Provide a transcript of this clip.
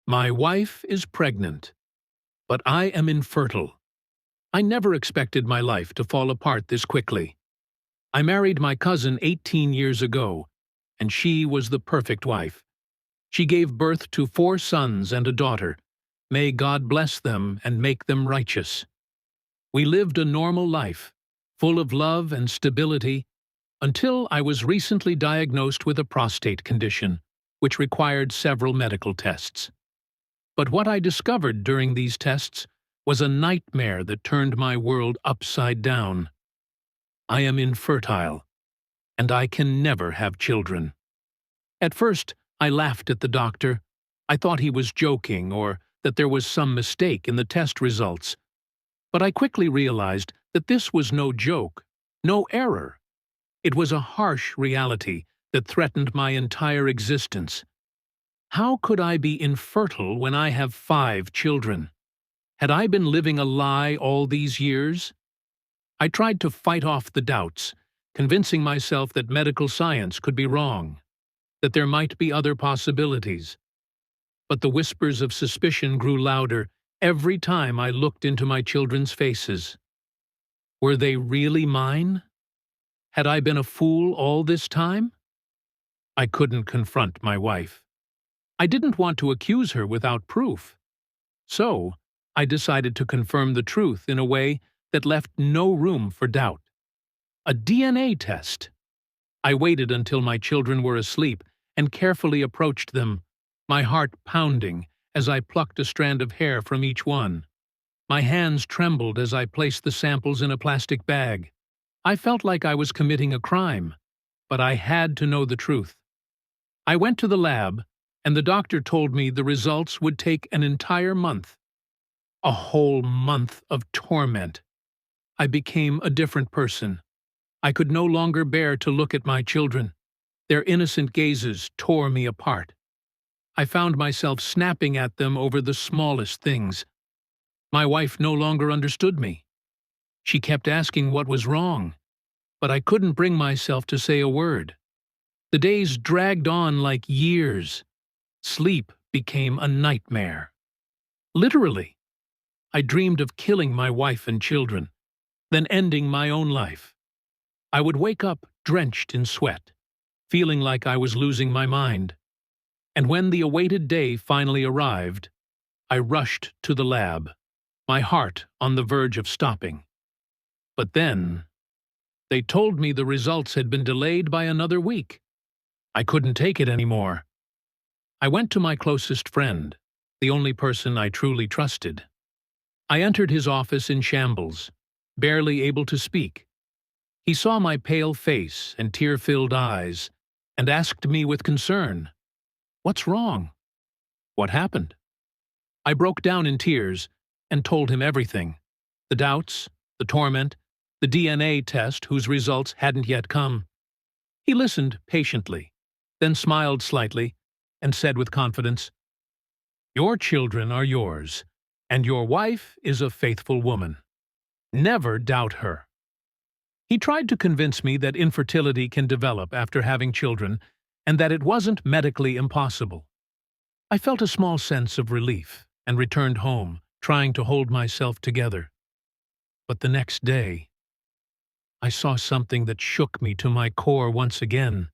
My wife is pregnant, but I am infertile. I never expected my life to fall apart this quickly. I married my cousin 18 years ago, and she was the perfect wife. She gave birth to 4 sons and a daughter. May God bless them and make them righteous. We lived a normal life, full of love and stability, until I was recently diagnosed with a prostate condition, which required several medical tests. But what I discovered during these tests was a nightmare that turned my world upside down. I am infertile, and I can never have children. At first, I laughed at the doctor. I thought he was joking or that there was some mistake in the test results. But I quickly realized that this was no joke, no error. It was a harsh reality that threatened my entire existence. How could I be infertile when I have 5 children? Had I been living a lie all these years? I tried to fight off the doubts, convincing myself that medical science could be wrong, that there might be other possibilities. But the whispers of suspicion grew louder every time I looked into my children's faces. Were they really mine? Had I been a fool all this time? I couldn't confront my wife. I didn't want to accuse her without proof. So, I decided to confirm the truth in a way that left no room for doubt. A DNA test. I waited until my children were asleep and carefully approached them, my heart pounding as I plucked a strand of hair from each one. My hands trembled as I placed the samples in a plastic bag. I felt like I was committing a crime, but I had to know the truth. I went to the lab, and the doctor told me the results would take an entire month. A whole month of torment. I became a different person. I could no longer bear to look at my children. Their innocent gazes tore me apart. I found myself snapping at them over the smallest things. My wife no longer understood me. She kept asking what was wrong, but I couldn't bring myself to say a word. The days dragged on like years. Sleep became a nightmare. Literally, I dreamed of killing my wife and children, then ending my own life. I would wake up drenched in sweat, feeling like I was losing my mind. And when the awaited day finally arrived, I rushed to the lab, my heart on the verge of stopping. But then, they told me the results had been delayed by another week. I couldn't take it anymore. I went to my closest friend, the only person I truly trusted. I entered his office in shambles, barely able to speak. He saw my pale face and tear-filled eyes, and asked me with concern, "What's wrong? What happened?" I broke down in tears and told him everything. The doubts, the torment, the DNA test whose results hadn't yet come. He listened patiently, then smiled slightly and said with confidence, "Your children are yours, and your wife is a faithful woman. Never doubt her." He tried to convince me that infertility can develop after having children and that it wasn't medically impossible. I felt a small sense of relief and returned home, trying to hold myself together. But the next day, I saw something that shook me to my core once again.